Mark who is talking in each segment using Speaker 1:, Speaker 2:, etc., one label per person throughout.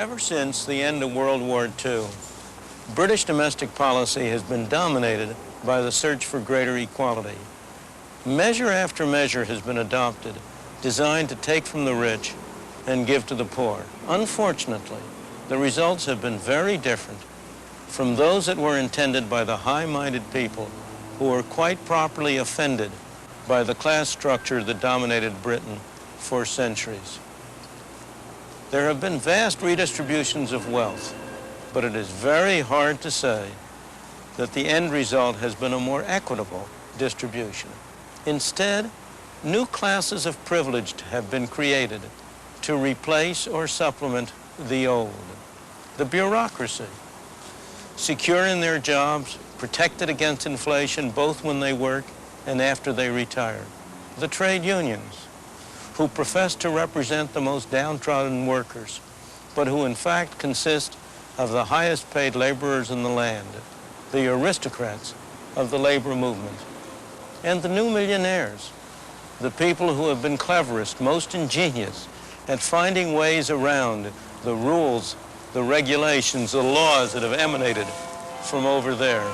Speaker 1: Ever since the end of World War II, British domestic policy has been dominated by the search for greater equality. Measure after measure has been adopted, designed to take from the rich and give to the poor. Unfortunately, the results have been very different from those that were intended by the high-minded people who were quite properly offended by the class structure that dominated Britain for centuries. There have been vast redistributions of wealth, but it is very hard to say that the end result has been a more equitable distribution. Instead, new classes of privilege have been created to replace or supplement the old. The bureaucracy, secure in their jobs, protected against inflation both when they work and after they retire. The trade unions, who profess to represent the most downtrodden workers, but who in fact consist of the highest paid laborers in the land, the aristocrats of the labor movement. And the new millionaires, the people who have been cleverest, most ingenious at finding ways around the rules, the regulations, the laws that have emanated from over there,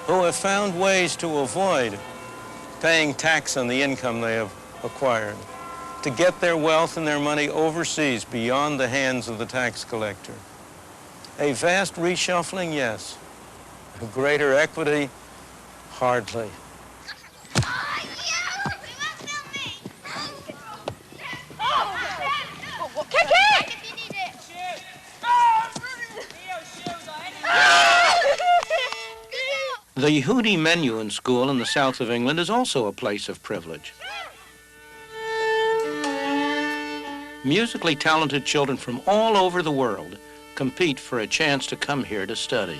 Speaker 1: who have found ways to avoid paying tax on the income they have acquired, to get their wealth and their money overseas beyond the hands of the tax collector. A vast reshuffling, yes. A greater equity, hardly. The Yehudi Menuhin School in the south of England is also a place of privilege. Musically talented children from all over the world compete for a chance to come here to study.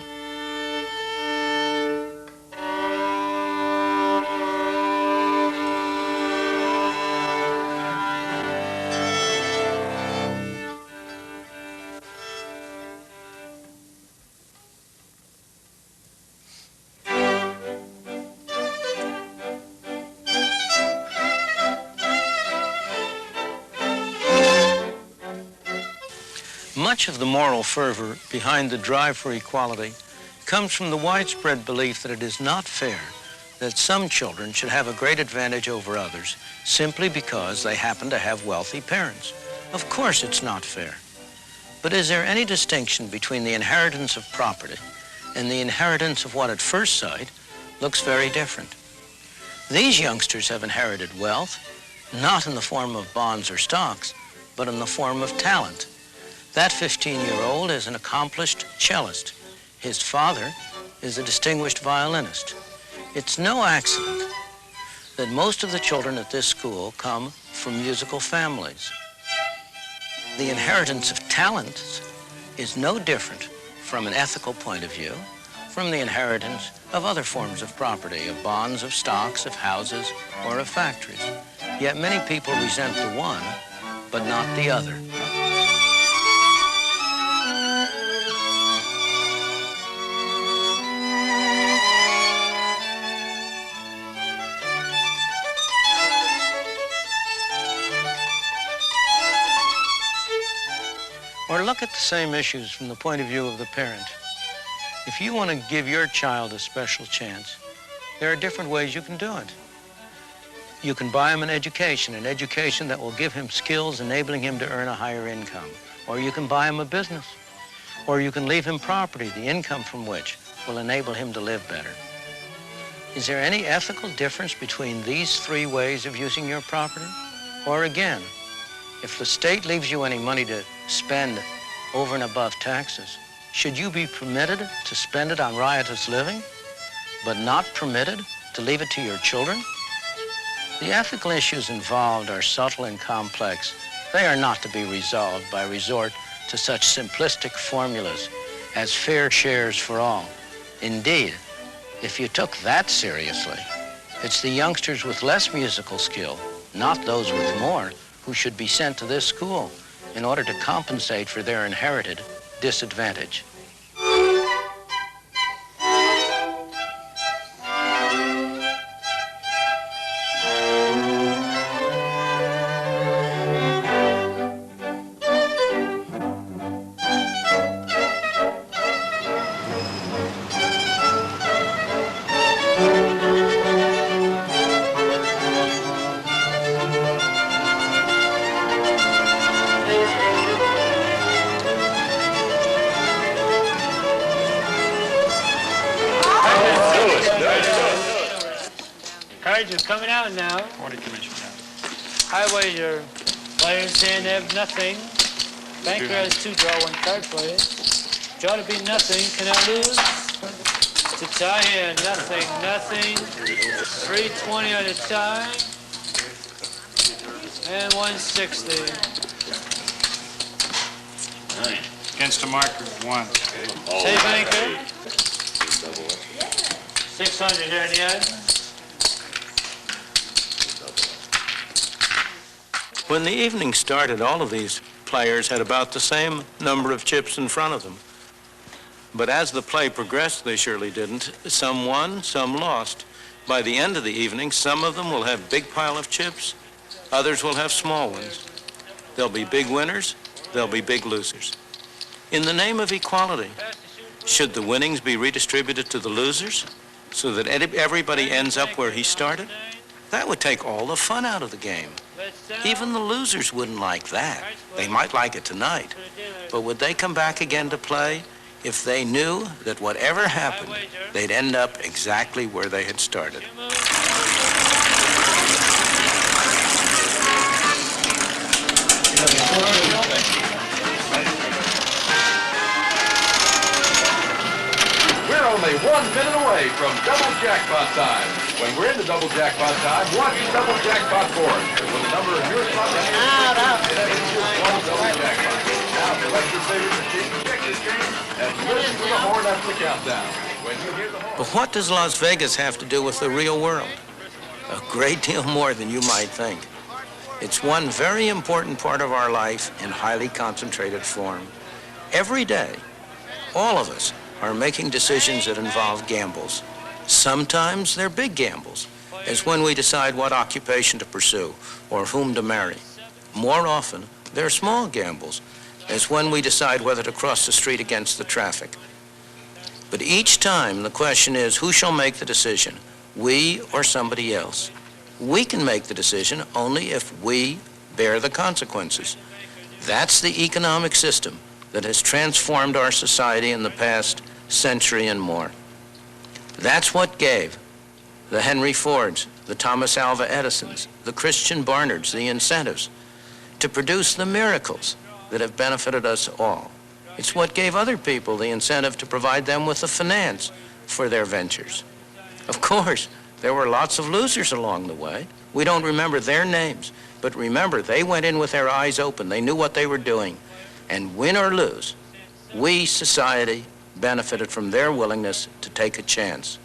Speaker 1: Much of the moral fervor behind the drive for equality comes from the widespread belief that it is not fair that some children should have a great advantage over others simply because they happen to have wealthy parents. Of course it's not fair. But is there any distinction between the inheritance of property and the inheritance of what at first sight looks very different? These youngsters have inherited wealth, not in the form of bonds or stocks, but in the form of talent. That 15-year-old is an accomplished cellist. His father is a distinguished violinist. It's no accident that most of the children at this school come from musical families. The inheritance of talents is no different from an ethical point of view from the inheritance of other forms of property, of bonds, of stocks, of houses, or of factories. Yet many people resent the one, but not the other. Or look at the same issues from the point of view of the parent. If you want to give your child a special chance, there are different ways you can do it. You can buy him an education that will give him skills enabling him to earn a higher income. Or you can buy him a business. Or you can leave him property, the income from which will enable him to live better. Is there any ethical difference between these three ways of using your property? Or again, if the state leaves you any money to spend over and above taxes, should you be permitted to spend it on riotous living, but not permitted to leave it to your children? The ethical issues involved are subtle and complex. They are not to be resolved by resort to such simplistic formulas as fair shares for all. Indeed, if you took that seriously, it's the youngsters with less musical skill, not those with more, who should be sent to this school in order to compensate for their inherited disadvantage.
Speaker 2: Cards are coming out now.
Speaker 3: 40 commission now.
Speaker 2: High wager. Players saying they have nothing. Banker has 2 draw 1 card, please. Draw to be nothing. Can I lose? To tie here, nothing. 320 on the tie. And 160.
Speaker 3: Against a marker, 1.
Speaker 2: Say banker. 600 there in the end.
Speaker 1: When the evening started, all of these players had about the same number of chips in front of them. But as the play progressed, they surely didn't. Some won, some lost. By the end of the evening, some of them will have big pile of chips, others will have small ones. There'll be big winners, there'll be big losers. In the name of equality, should the winnings be redistributed to the losers so that everybody ends up where he started? That would take all the fun out of the game. Even the losers wouldn't like that. They might like it tonight, but would they come back again to play if they knew that whatever happened, they'd end up exactly where they had started?
Speaker 4: We're only 1 minute away from double jackpot time. When we're in the double jackpot time, watch the double jackpot board. With the number of your slot and one double jackpot. Now select your favorite machine, check your screen, and listen to the horn after the countdown. When you hear the horn.
Speaker 1: But what does Las Vegas have to do with the real world? A great deal more than you might think. It's one very important part of our life in highly concentrated form. Every day, all of us are making decisions that involve gambles. Sometimes they're big gambles, as when we decide what occupation to pursue or whom to marry. More often, they're small gambles, as when we decide whether to cross the street against the traffic. But each time the question is, who shall make the decision, we or somebody else? We can make the decision only if we bear the consequences. That's the economic system that has transformed our society in the past century and more. That's what gave the Henry Fords, the Thomas Alva Edisons, the Christian Barnards the incentives to produce the miracles that have benefited us all. It's what gave other people the incentive to provide them with the finance for their ventures. Of course, there were lots of losers along the way. We don't remember their names, but remember, they went in with their eyes open. They knew what they were doing. And win or lose, we, society, benefited from their willingness to take a chance.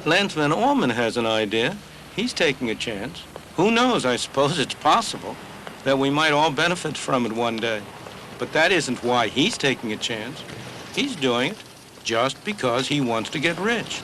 Speaker 1: Lance Van Allman has an idea. He's taking a chance. Who knows? I suppose it's possible that we might all benefit from it one day. But that isn't why he's taking a chance. He's doing it just because he wants to get rich.